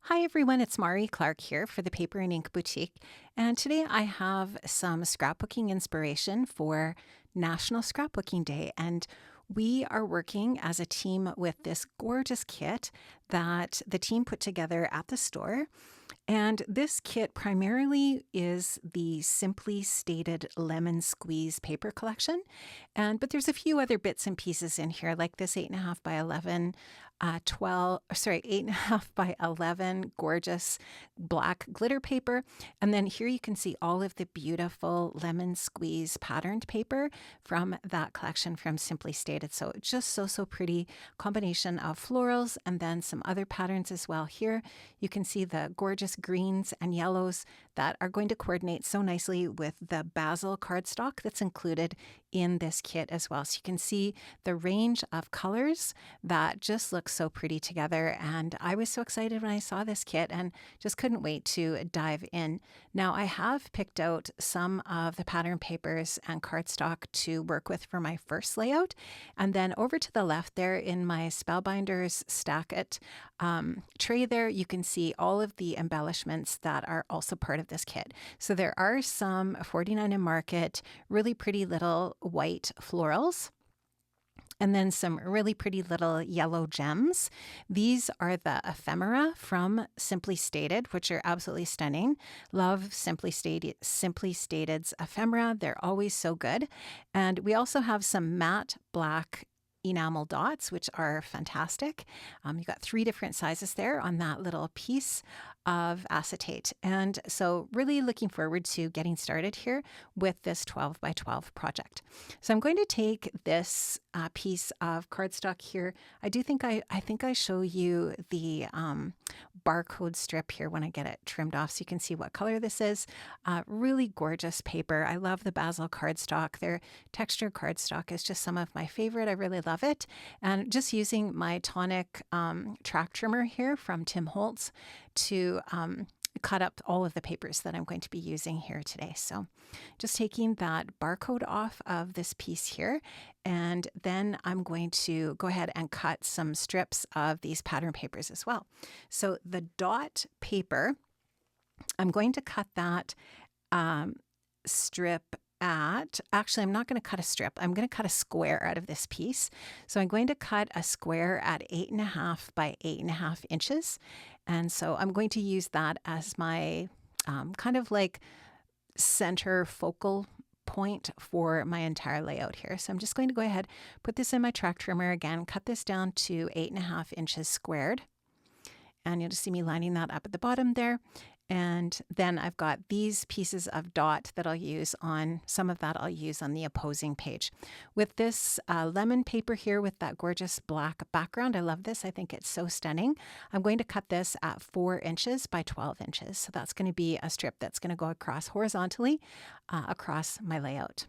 Hi everyone, it's Mari Clark here for the Paper and Ink Boutique, and today I have some scrapbooking inspiration for National Scrapbooking Day, and we are working as a team with this gorgeous kit that the team put together at the store. And this kit primarily is the Simply Stated Lemon Squeeze paper collection. But there's a few other bits and pieces in here, like this 8.5 by 11, 8.5 by 11 gorgeous black glitter paper. And then here you can see all of the beautiful lemon squeeze patterned paper from that collection from Simply Stated. So just so pretty combination of florals and then some other patterns as well. Here you can see the gorgeous greens and yellows that are going to coordinate so nicely with the basil cardstock that's included in this kit as well. So you can see the range of colors that just look so pretty together. And I was so excited when I saw this kit and just couldn't wait to dive in. Now I have picked out some of the pattern papers and cardstock to work with for my first layout. And then over to the left there in my Spellbinders Stack It tray there, you can see all of the embellishments that are also part of this kit. So there are some 49 in Market, really pretty little white florals, and then some really pretty little yellow gems. These are the ephemera from Simply Stated, which are absolutely stunning. Love Simply Stated's ephemera. They're always so good. And we also have some matte black enamel dots, which are fantastic. You've got 3 different sizes there on that little piece of acetate. And so really looking forward to getting started here with this 12 by 12 project. So I'm going to take this piece of cardstock here. I think I show you the barcode strip here when I get it trimmed off so you can see what color this is. Really gorgeous paper. I love the basil cardstock. Their textured cardstock is just some of my favorite. I really love it. And just using my tonic track trimmer here from Tim Holtz to cut up all of the papers that I'm going to be using here today. So just taking that barcode off of this piece here, and then I'm going to go ahead and cut some strips of these pattern papers as well. So the dot paper, I'm going to cut that strip actually, I'm not going to cut a strip. I'm going to cut a square out of this piece. So I'm going to cut a square at 8.5 by 8.5 inches. And so I'm going to use that as my kind of like center focal point for my entire layout here. So I'm just going to go ahead, put this in my track trimmer again, cut this down to 8.5 inches squared. And you'll just see me lining that up at the bottom there. And then I've got these pieces of dot that I'll use on, some of that I'll use on the opposing page. With this lemon paper here with that gorgeous black background, I love this. I think it's so stunning. I'm going to cut this at 4 inches by 12 inches. So that's going to be a strip that's going to go across horizontally across my layout.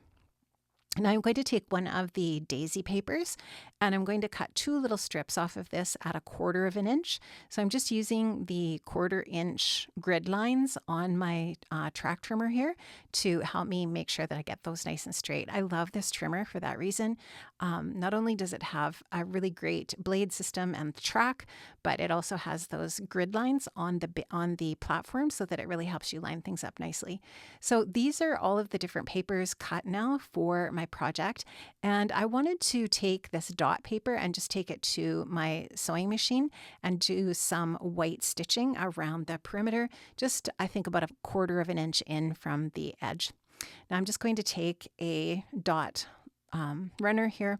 Now I'm going to take one of the daisy papers and I'm going to cut 2 little strips off of this at 1/4 inch. So I'm just using the 1/4 inch grid lines on my track trimmer here to help me make sure that I get those nice and straight. I love this trimmer for that reason. Not only does it have a really great blade system and track, but it also has those grid lines on the platform so that it really helps you line things up nicely. So these are all of the different papers cut now for my project, and I wanted to take this dot paper and just take it to my sewing machine and do some white stitching around the perimeter, just I think about 1/4 inch in from the edge. Now I'm just going to take a dot runner here,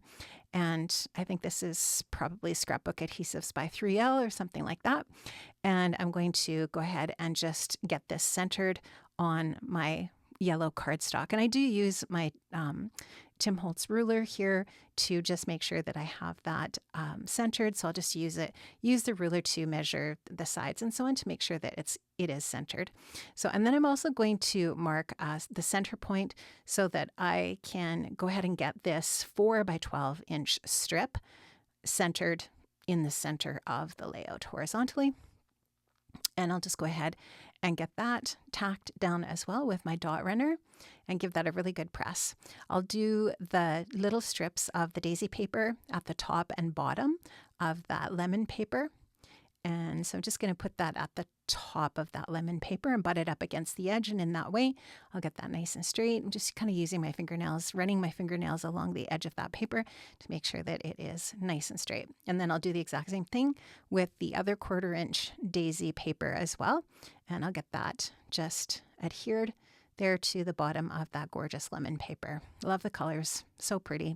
and I think this is probably Scrapbook Adhesives by 3L or something like that, and I'm going to go ahead and just get this centered on my yellow cardstock. And I do use my Tim Holtz ruler here to just make sure that I have that centered. So I'll just use the ruler to measure the sides and so on to make sure that it is centered. So, and then I'm also going to mark the center point so that I can go ahead and get this 4 by 12 inch strip centered in the center of the layout horizontally. And I'll just go ahead and get that tacked down as well with my dot runner and give that a really good press. I'll do the little strips of the daisy paper at the top and bottom of that lemon paper. And so I'm just going to put that at the top of that lemon paper and butt it up against the edge. And in that way, I'll get that nice and straight. I'm just kind of using my fingernails, running my fingernails along the edge of that paper to make sure that it is nice and straight. And then I'll do the exact same thing with the other 1/4 inch daisy paper as well. And I'll get that just adhered there to the bottom of that gorgeous lemon paper. Love the colors. So pretty.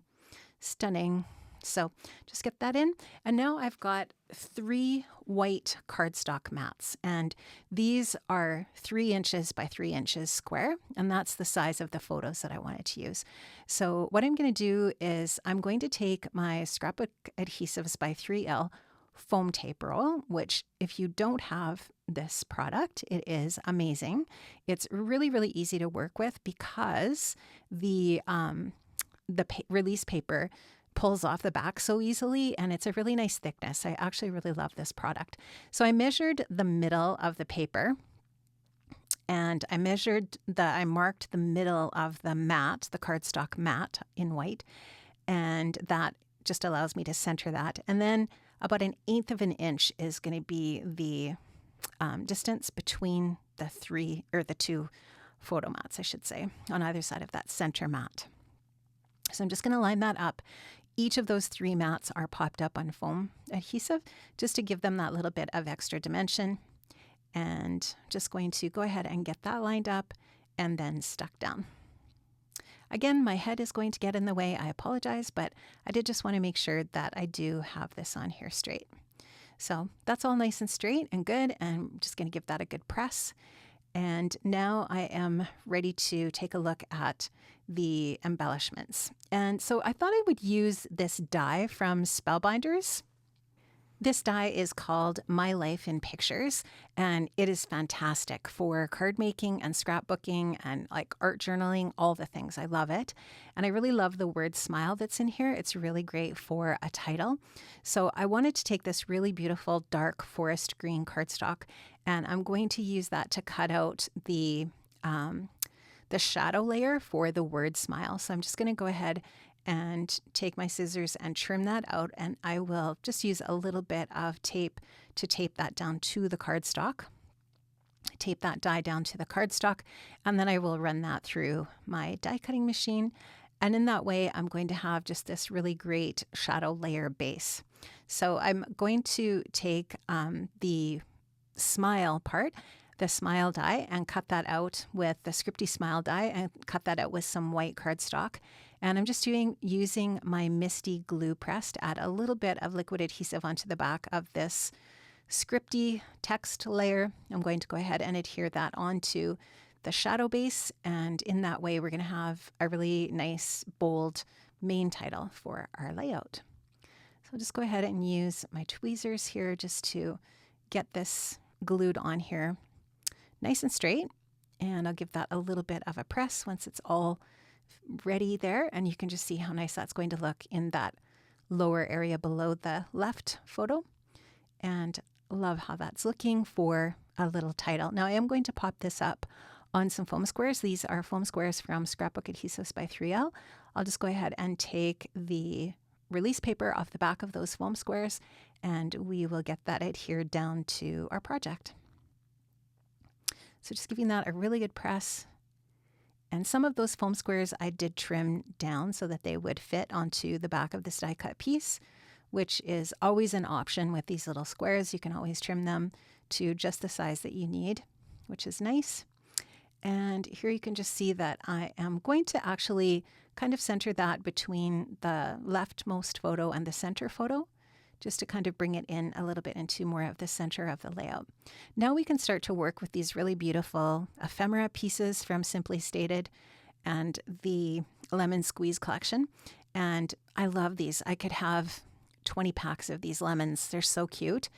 Stunning. So just get that in. And now I've got 3 white cardstock mats, and these are 3 inches by 3 inches square, and that's the size of the photos that I wanted to use. So what I'm going to do is I'm going to take my Scrapbook Adhesives by 3L foam tape roll, which if you don't have this product, it is amazing. It's really, really easy to work with because the release paper pulls off the back so easily, and it's a really nice thickness. I actually really love this product. So I measured the middle of the paper, and I marked the middle of the mat, the cardstock mat in white, and that just allows me to center that. And then about 1/8 of an inch is going to be the distance between the 2 photo mats, I should say, on either side of that center mat. So I'm just going to line that up. Each of those 3 mats are popped up on foam adhesive just to give them that little bit of extra dimension. And just going to go ahead and get that lined up and then stuck down. Again, my head is going to get in the way. I apologize, but I did just want to make sure that I do have this on here straight. So that's all nice and straight and good. And I'm just going to give that a good press. And now I am ready to take a look at the embellishments. And so I thought I would use this die from Spellbinders. This die is called My Life in Pictures, and it is fantastic for card making and scrapbooking and like art journaling, all the things. I love it. And I really love the word smile that's in here. It's really great for a title. So I wanted to take this really beautiful dark forest green cardstock, and I'm going to use that to cut out the shadow layer for the word smile. So I'm just going to go ahead and take my scissors and trim that out, and I will just use a little bit of tape to tape that down to the cardstock. Tape that die down to the cardstock, and then I will run that through my die cutting machine. And in that way, I'm going to have just this really great shadow layer base. So I'm going to take the smile part, the smile die, and cut that out with the Scripty Smile die and cut that out with some white cardstock. And I'm just using my Misty glue press to add a little bit of liquid adhesive onto the back of this Scripty text layer. I'm going to go ahead and adhere that onto the shadow base. And in that way, we're going to have a really nice, bold main title for our layout. So I'll just go ahead and use my tweezers here just to get this glued on here nice and straight. And I'll give that a little bit of a press once it's all ready there, and you can just see how nice that's going to look in that lower area below the left photo, and love how that's looking for a little title. Now I am going to pop this up on some foam squares. These are foam squares from Scrapbook Adhesives by 3L. I'll just go ahead and take the release paper off the back of those foam squares, and we will get that adhered down to our project. So just giving that a really good press. And some of those foam squares I did trim down so that they would fit onto the back of this die cut piece, which is always an option with these little squares. You can always trim them to just the size that you need, which is nice. And here you can just see that I am going to actually kind of center that between the leftmost photo and the center photo, just to kind of bring it in a little bit into more of the center of the layout. Now we can start to work with these really beautiful ephemera pieces from Simply Stated and the Lemon Squeeze collection. And I love these. I could have 20 packs of these lemons. They're so cute.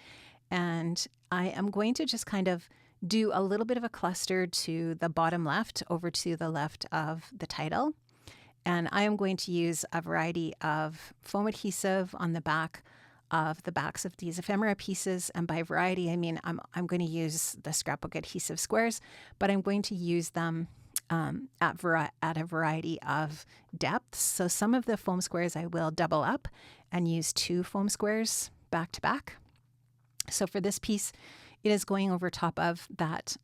And I am going to just kind of do a little bit of a cluster to the bottom left over to the left of the title. And I am going to use a variety of foam adhesive on the back of the backs of these ephemera pieces. And by variety, I mean I'm going to use the Scrapbook Adhesive squares, but I'm going to use them at a variety of depths. So some of the foam squares I will double up and use 2 foam squares back to back. So for this piece, it is going over top of that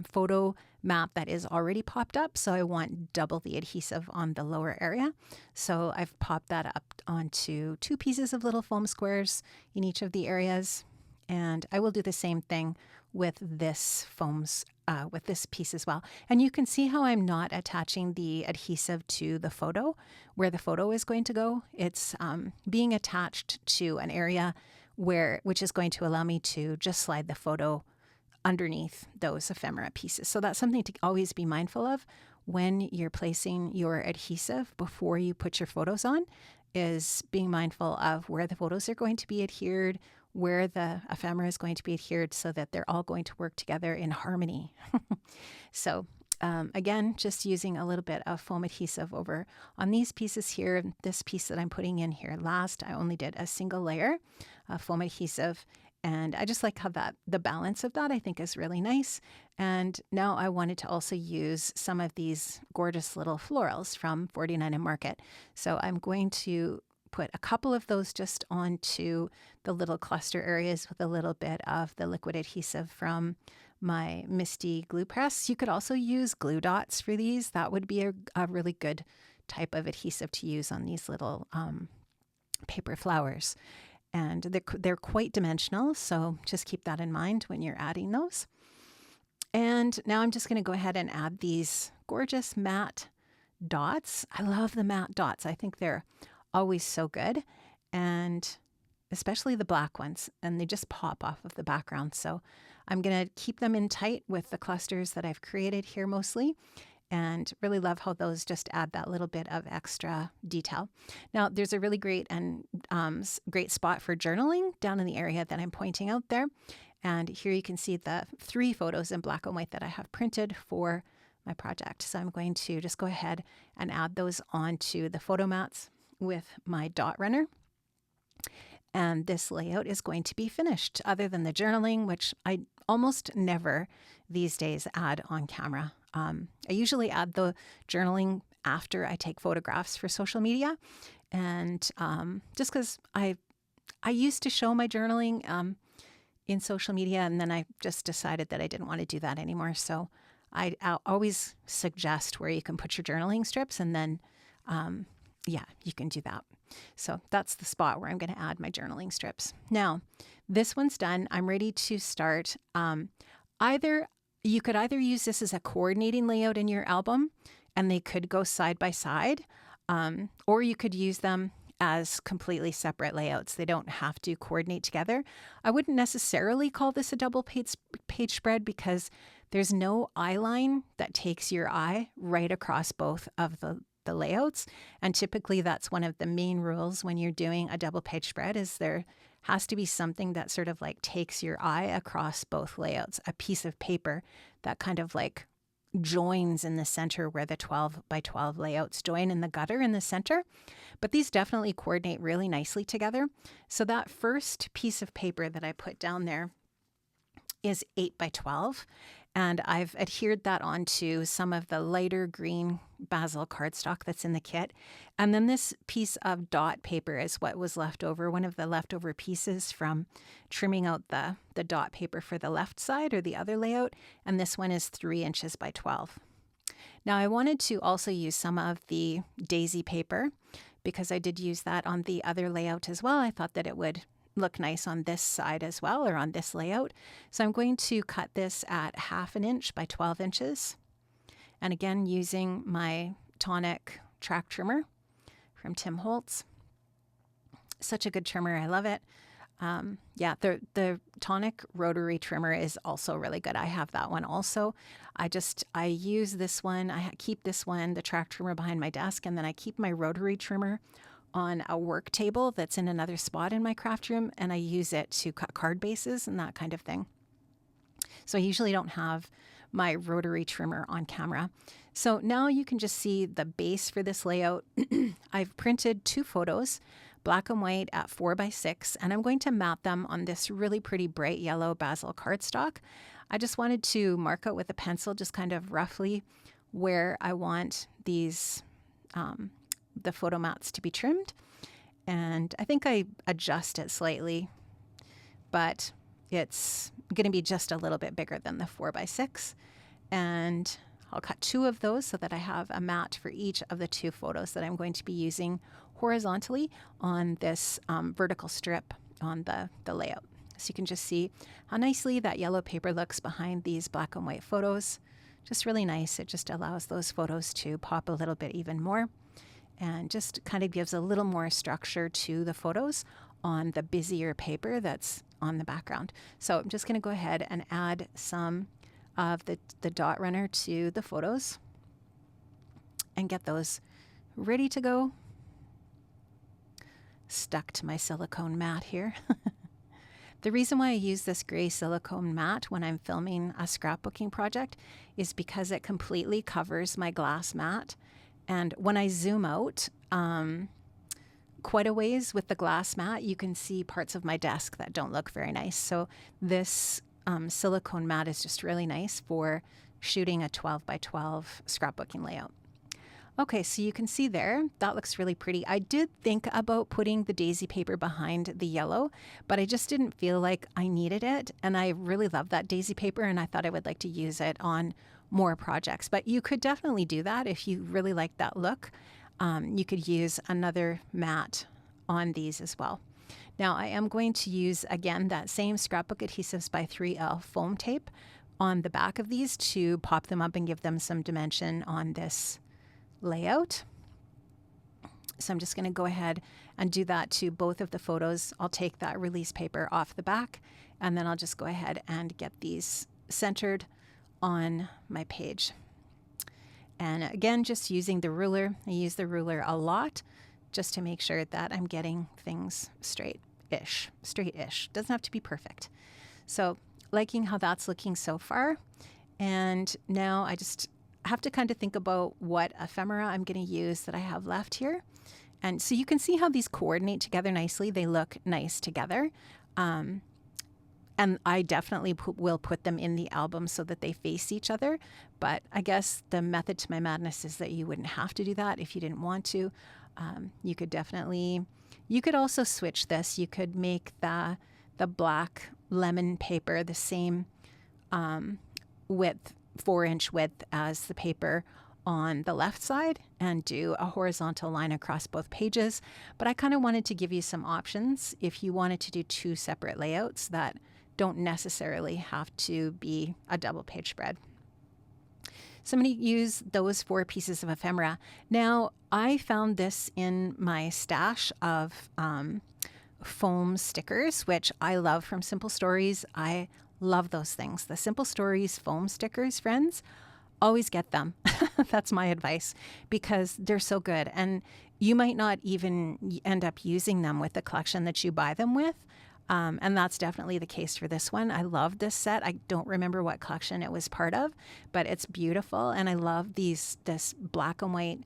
photo map that is already popped up. So I want double the adhesive on the lower area. So I've popped that up onto 2 pieces of little foam squares in each of the areas. And I will do the same thing with this with this piece as well. And you can see how I'm not attaching the adhesive to the photo where the photo is going to go. It's being attached to an area which is going to allow me to just slide the photo underneath those ephemera pieces. So that's something to always be mindful of when you're placing your adhesive before you put your photos on, is being mindful of where the photos are going to be adhered, where the ephemera is going to be adhered, so that they're all going to work together in harmony. So again, just using a little bit of foam adhesive over on these pieces here. This piece that I'm putting in here last, I only did a single layer of foam adhesive. And I just like how the balance of that I think is really nice. And now I wanted to also use some of these gorgeous little florals from 49 and Market. So I'm going to put a couple of those just onto the little cluster areas with a little bit of the liquid adhesive from my Misty glue press. You could also use glue dots for these. That would be a really good type of adhesive to use on these little paper flowers. And they're quite dimensional, so just keep that in mind when you're adding those. And now I'm just going to go ahead and add these gorgeous matte dots. I love the matte dots. I think they're always so good, and especially the black ones, and they just pop off of the background. So I'm going to keep them in tight with the clusters that I've created here mostly, and really love how those just add that little bit of extra detail. Now, there's a really great great spot for journaling down in the area that I'm pointing out there. And here you can see the 3 photos in black and white that I have printed for my project. So I'm going to just go ahead and add those onto the photo mats with my dot runner. And this layout is going to be finished, other than the journaling, which I almost never these days add on camera. I usually add the journaling after I take photographs for social media. And just because I used to show my journaling in social media, and then I just decided that I didn't want to do that anymore. So I'll always suggest where you can put your journaling strips, and then yeah, you can do that. So that's the spot where I'm going to add my journaling strips. Now, this one's done. I'm ready to start. You could either use this as a coordinating layout in your album, and they could go side by side, or you could use them as completely separate layouts. They don't have to coordinate together. I wouldn't necessarily call this a double page spread because there's no eye line that takes your eye right across both of the layouts. And typically that's one of the main rules when you're doing a double page spread, is there has to be something that sort of like takes your eye across both layouts, a piece of paper that kind of like joins in the center where the 12 by 12 layouts join in the gutter in the center. But these definitely coordinate really nicely together. So that first piece of paper that I put down there is 8 by 12. And I've adhered that onto some of the lighter green basil cardstock that's in the kit. And then this piece of dot paper is what was left over, one of the leftover pieces from trimming out the dot paper for the left side or the other layout. And this one is 3 inches by 12. Now I wanted to also use some of the daisy paper because I did use that on the other layout as well. I thought that it would look nice on this side as well, or on this layout. So I'm going to cut this at 1/2 inch by 12 inches. And again, using my Tonic track trimmer from Tim Holtz. Such a good trimmer. I love it. Yeah, the Tonic rotary trimmer is also really good. I have that one also. I use this one. I keep this one, the track trimmer, behind my desk, and then I keep my rotary trimmer on a work table that's in another spot in my craft room, and I use it to cut card bases and that kind of thing. So I usually don't have my rotary trimmer on camera. So now you can just see the base for this layout. I've printed 2 photos, black and white at 4 by 6, and I'm going to map them on this really pretty bright yellow basil cardstock. I just wanted to mark out with a pencil just kind of roughly where I want these the photo mats to be trimmed. And I think I adjust it slightly, but it's going to be just a little bit bigger than the 4x6. And I'll cut 2 of those so that I have a mat for each of the 2 photos that I'm going to be using horizontally on this vertical strip on the layout. So you can just see how nicely that yellow paper looks behind these black and white photos. Just really nice. It just allows those photos to pop a little bit even more and just kind of gives a little more structure to the photos on the busier paper that's on the background. So I'm just going to go ahead and add some of the dot runner to the photos and get those ready to go. Stuck to my silicone mat here. The reason why I use this gray silicone mat when I'm filming a scrapbooking project is because it completely covers my glass mat. And when I zoom out quite a ways with the glass mat, you can see parts of my desk that don't look very nice. So this silicone mat is just really nice for shooting a 12x12 scrapbooking layout. Okay, so you can see there, that looks really pretty. I did think about putting the daisy paper behind the yellow, but I just didn't feel like I needed it. And I really love that daisy paper, and I thought I would like to use it on more projects. But you could definitely do that if you really like that look. You could use another mat on these as well. Now I am going to use, again, that same Scrapbook Adhesives by 3L foam tape on the back of these to pop them up and give them some dimension on this layout. So I'm just going to go ahead and do that to both of the photos. I'll take that release paper off the back, and then I'll just go ahead and get these centered on my page. And again, just using the ruler. I use the ruler a lot just to make sure that I'm getting things straight-ish. Doesn't have to be perfect. So liking how that's looking so far. And now I just have to kind of think about what ephemera I'm going to use that I have left here. And so you can see how these coordinate together nicely. They look nice together. And I definitely will put them in the album so that they face each other. But I guess the method to my madness is that you wouldn't have to do that if you didn't want to. You could also switch this. You could make the black lemon paper the same width, 4-inch width as the paper on the left side and do a horizontal line across both pages. But I kind of wanted to give you some options if you wanted to do 2 separate layouts that don't necessarily have to be a double page spread. So I'm going to use those 4 pieces of ephemera. Now, I found this in my stash of foam stickers, which I love from Simple Stories. I love those things. The Simple Stories foam stickers, friends, always get them. That's my advice, because they're so good. And you might not even end up using them with the collection that you buy them with. And that's definitely the case for this one. I love this set. I don't remember what collection it was part of, but it's beautiful. And I love this black and white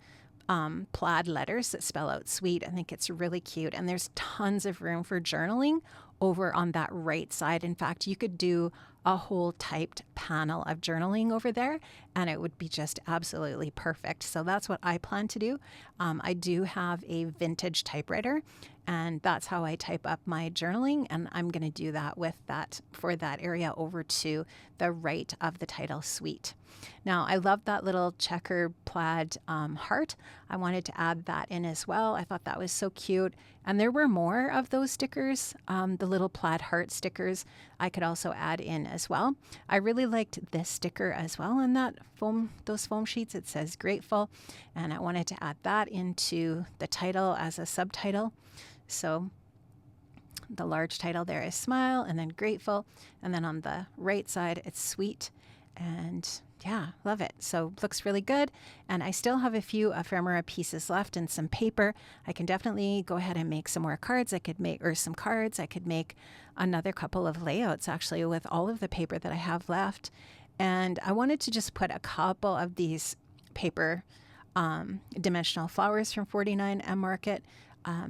plaid letters that spell out sweet. I think it's really cute. And there's tons of room for journaling over on that right side. In fact, you could do a whole typed panel of journaling over there, and it would be just absolutely perfect. So that's what I plan to do. I do have a vintage typewriter, and that's how I type up my journaling, and I'm going to do that with that for that area over to the right of the title suite. Now, I love that little checker plaid heart. I wanted to add that in as well. I thought that was so cute. And there were more of those stickers, the little plaid heart stickers I could also add in as well. I really liked this sticker as well in that those foam sheets. It says grateful, and I wanted to add that into the title as a subtitle. So the large title there is smile, and then grateful, and then on the right side it's sweet. And yeah, love it. So looks really good. And I still have a few ephemera pieces left and some paper. I can definitely go ahead and make some more cards. I could make some cards. I could make another couple of layouts actually with all of the paper that I have left. And I wanted to just put a couple of these paper dimensional flowers from 49M Market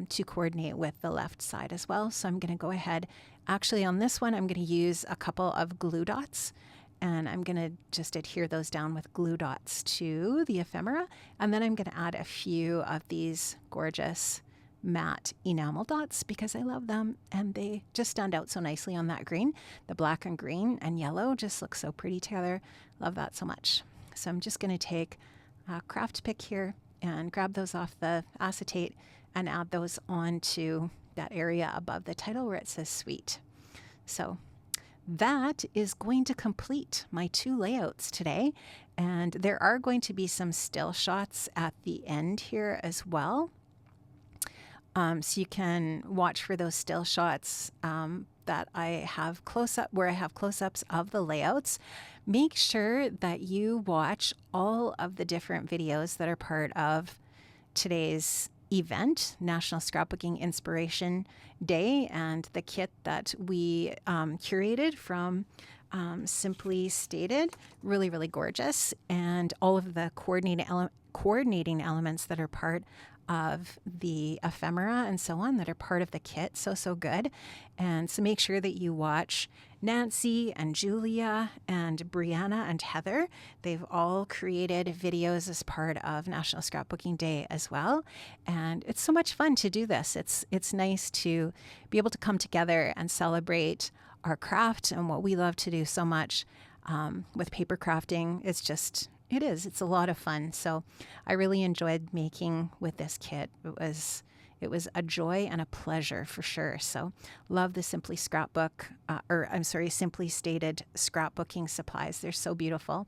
to coordinate with the left side as well. So I'm going to go ahead. Actually, on this one, I'm going to use a couple of glue dots. And I'm going to just adhere those down with glue dots to the ephemera. And then I'm going to add a few of these gorgeous matte enamel dots because I love them and they just stand out so nicely on that green. The black and green and yellow just look so pretty together. Love that so much. So I'm just going to take a craft pick here and grab those off the acetate and add those onto that area above the title where it says sweet. So that is going to complete my 2 layouts today. And there are going to be some still shots at the end here as well. So you can watch for those still shots that I have where I have close-ups of the layouts. Make sure that you watch all of the different videos that are part of today's event, National Scrapbooking Inspiration Day, and the kit that we curated from Simply Stated. Really, really gorgeous. And all of the coordinating elements that are part of the ephemera and so on that are part of the kit. So good. And so make sure that you watch Nancy and Julia and Brianna and Heather. They've all created videos as part of National Scrapbooking Day as well. And it's so much fun to do this. It's nice to be able to come together and celebrate our craft and what we love to do so much with paper crafting. It's a lot of fun. So I really enjoyed making with this kit. It was a joy and a pleasure for sure. So love the Simply Stated scrapbooking supplies. They're so beautiful.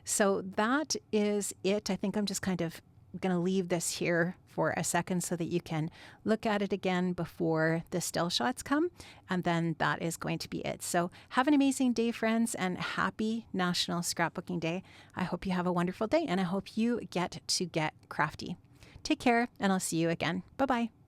So that is it. I think I'm just kind of going to leave this here for a second so that you can look at it again before the still shots come. And then that is going to be it. So have an amazing day, friends, and happy National Scrapbooking Day. I hope you have a wonderful day and I hope you get crafty. Take care and I'll see you again. Bye-bye.